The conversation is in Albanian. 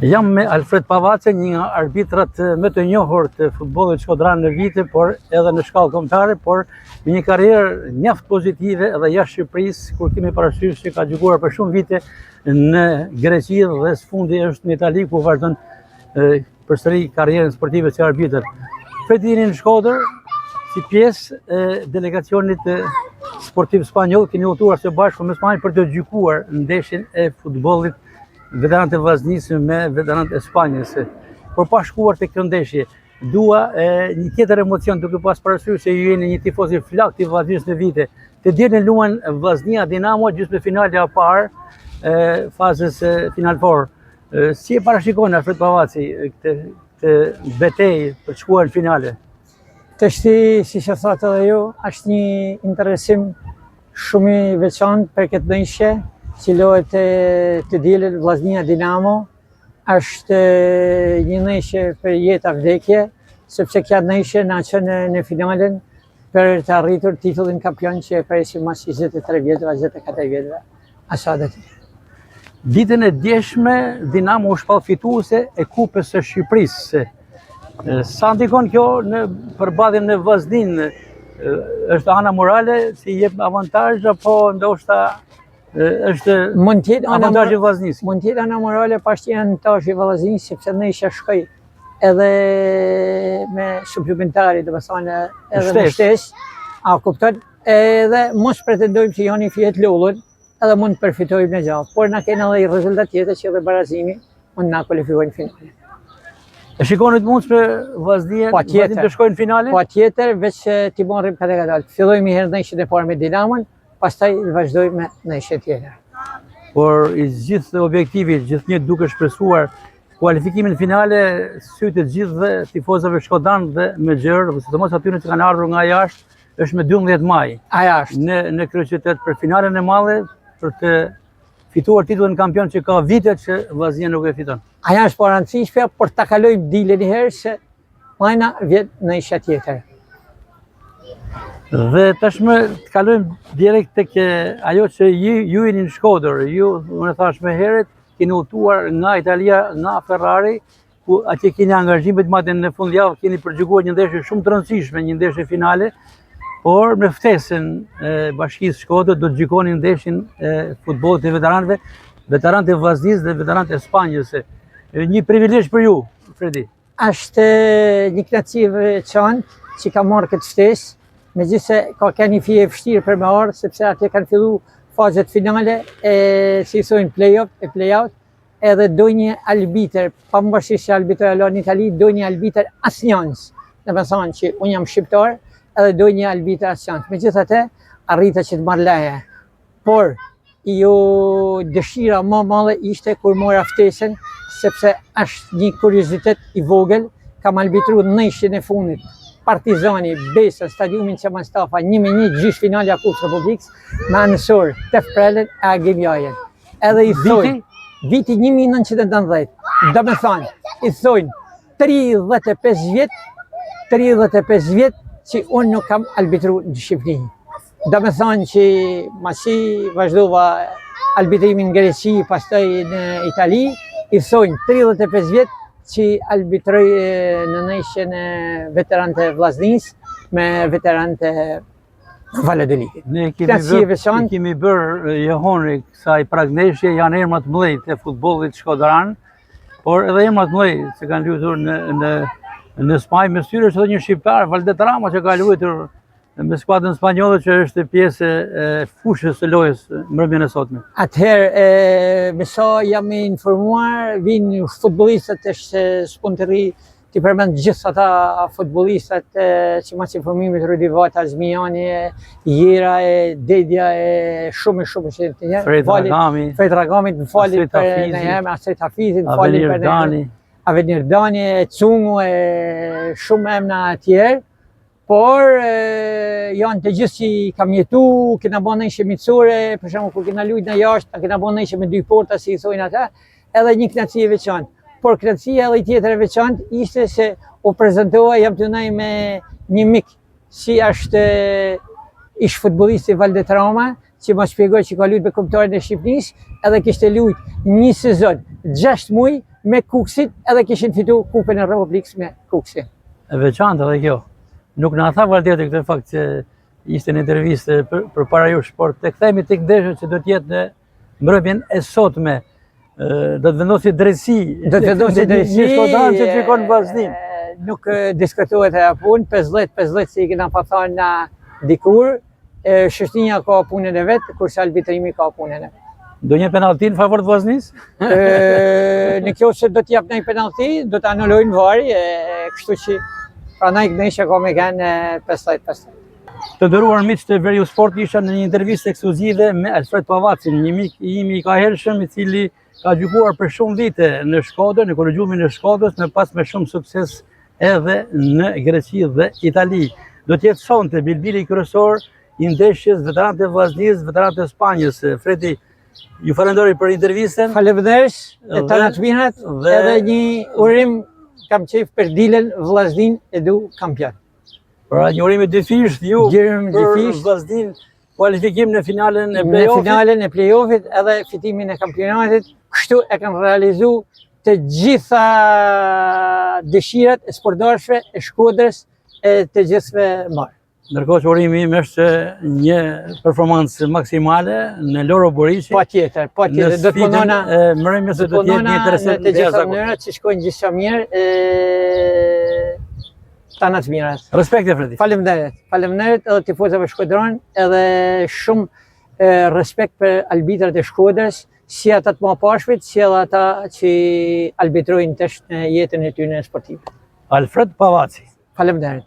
Jam me Alfred Pavace, një nga arbitrat më të njohur të futbollit shkodran në vite, por edhe në shkallë kombëtare, por me një karrierë mjaft pozitive edhe jashtë Shqipërisë, kur kemi parasysh që ka gjykuar për shumë vite në Greqi dhe sfundi është në Itali, ku vazhdon përsëri karrierën sportive si arbitër. Fredi jeni në Shkodër si pjesë e delegacionit sportiv spanjoll, keni udhëtuar së bashku me Spanjën për të gjykuar ndeshjen e futbollit veteranët e vllaznisë me veteranët e Spanjës. Por pa shkuar te kjo ndeshje, dua një tjetër emocion, duke pas parasysh se ju jeni një tifoz i flakt i vllaznisë në vite. Të dielën luan Vllaznia Dinamo gjysmëfinale e parë fazës finalor. Si e parashikon Alfred Pavaci këtë betejë për të shkuar në finale? Tështi, si që thotë edhe ju, është një interesim shumë i veçantë për këtë ndeshje, që lohet të dielën Vllaznia Dinamo. Është një ndeshje për jetë vdekje, sepse kjo ndeshje na çon në finalen për të arritur titullin kampion që e presim mas 23 vjetëve, 24 vjetëve. Asadet. Ditën e djeshme, Dinamo u shpall fituese e Kupës së Shqipërisë. Sa ndikon kjo në përballjen në Vllazninë? Është ana morale, si jep avantazh apo ndoshta është avantazhi i Vllaznisë? Mund të jetë ana morale pas që janë avantazhi i Vllaznisë, sepse ndeshja shkoi edhe me suplementari, domethënë edhe me shtesë, a kupton? Edhe mos pretendojmë që janë i fjet lullën, edhe mund të përfitojmë në gjallë, por na kanë edhe rezultat tjetër që edhe barazimi mund na kualifikojnë në finale. E shikoni të mundshme Vllaznia të shkojnë në finale? Patjetër, veç t'i marrim katër. Fillojmë herë ndeshjen e parë me Dinamon, pastaj vazhdojmë me ndeshje tjetër. Por i gjithë objektivit, gjithnjë duke shpresuar kualifikimin në finale, sytë të gjithëve tifozëve shkodan dhe me gjerë, sidomos atyre që kanë ardhur nga jashtë, është me 12 maj. Në kryeqytet për finalen e madhe, për të fituar titullin kampion që ka vite që Vllaznia nuk e fiton. Aja është parancishme, por ta kalojmë dilën një herë se majna vjet në isha tjetër. Dhe tashmë të kalojmë direkt tek ajo që ju jeni në Shkodër. Ju, unë thash më herët, keni udhëtuar nga Italia, nga Ferrari, ku atje keni angazhime të madhe në fundjavë, keni përgjigjuar një ndeshje shumë të rëndësishme, një ndeshje finale, por me ftesën e Bashkisë Shkodër do të gjykoni ndeshjen e futbollit të veteranëve, veteranët e Vllaznisë dhe veteranët e Spanjës. Një privilegj për ju, Fredi. Është një kënaqësi e veçantë që ka marrë këtë ftesë, megjithëse ka qenë një fije e vështirë për me ardhur, sepse atje kanë filluar fazat finale si thonë play-out, edhe do një arbitër, pavarësisht se arbitri në Itali, do një arbitër asnjans. Domethënë që unë jam shqiptar, edhe do një arbitër asnjans. Megjithatë, arrita që të marr leje. Por dëshira më e madhe ishte kur mora ftesën, sepse është një kuriozitet i vogël, kam arbitruar ndeshjen e fundit. Partizani, Besa, stadiumin që Mustafa, 1-1 gjysmëfinale e Kupës Republikës, me anësor Tef Prelen e Agim Jajen. Edhe i thonë, viti 1990, domethënë, i thonë 35 vjet që unë nuk kam arbitruar në Shqipëri. Domethënë që masi vazhdova arbitrimin në Greqi, pastaj në Itali, i thonë 35 vjet që arbitroj në ndeshjen e veteranët e Vllaznisë me veteranët e Valladolidit. Ne kemi bërë johoni kësaj pragndeshje, janë emra të mëdhenj të futbollit shkodran, por edhe emra të mëdhenj që kanë luajtur në Spanjë, me syre është edhe një shqiptar, Valderrama, që ka luajtur me skuadrën spanjolle, që është pjesë e fushës së lojës mbrëmjen e sotme. Atëherë, me sa jam informuar, vinë futbollistët është sponsorri ti përmend gjithë ata futbollistat që mas informimit Rudi Vata, Zmijani, Jera, Dedja, shumë që të njerë. Fred Ragami, më falit për në jemë, Asret Hafizit, më falit për në Avenir Dani, Cungu, shumë emna tjerë. Por janë të gjithë që kam jetu, kena bërë ndeshje miqësore, për shembull kur kena luajtur në jashtë, kena bërë ndeshje me 2 porta, si i thonë ata, edhe një kënaqësi e veçantë. Por kënaqësia edhe tjetër e veçantë ishte se u prezantova, jam të ndaj me një mik, si është ish futbollisti Valderrama, që më shpjegoi që ka luajtur me kombëtarin e Shqipërisë, edhe kishte luajtur një sezon 6 muaj me Kuksit edhe kishin fitu Kupën e Republikës me Kuksin. E veçantë edhe kjo. Nuk na tha vërtetë këtë fakt që ishte në intervistë për para jush, por të kthehemi tek ndeshja që do të jetë në mbrëmjen e sotme. Do të vendosi drejtësi. Do të vendosi drejtësi. Një shkodran që shikon vazhdim. Nuk diskutohet ajo punë, 50-50 si kena pa thënë na dikur. Shështinja ka punën e vet, kurse arbitrimi ka punën e vet. Do një penalti në favor të Vllaznisë? Në kjo që do t'jap një penalti, do të anulojnë vari, kështu që pranaj ndeshja ka me kanë 50-50. Të nderuar miq të Veriu Sport, isha në një intervistë ekskluzive me Alfred Pavacin, një mik im i kahershëm, i cili ka gjykuar për shumë vite në Shkodër, në kolegjumin e Shkodrës, me pas me shumë sukses edhe në Greqi dhe Itali. Do të jetë sonte bilbili kryesor i ndeshjes veteranët e Vllaznisë, veteranët e Spanjës. Fredi, ju falenderoj për intervistën. Faleminderit e të natminat, edhe një urim kam qef për dilën Vllaznin e du kampion. Pra një urim i dyfisht ju për Vllaznin, kualifikim në finalen e play-offit. Në finalen e play-offit edhe fitimin e kampionatit, kështu e kanë realizu të gjitha dëshirat e sportdarëve e Shkodrës e të gjithëve marë. Ndërkohë që urimi im është një performancë maksimale në Loro Boriçi. Patjetër, patjetër. Do të punona mbrëmjes do të jetë një interesant të gjitha mënyrat që shkojnë gjithçka mirë. Tanat mirat. Respekte Fredi. Faleminderit. Faleminderit edhe tifozëve shkodran, edhe shumë respekt për arbitrat e Shkodrës, si ata të mëpashmit, si edhe ata që arbitrojnë tash në jetën e tyre sportive. Alfred Pavaci. Faleminderit.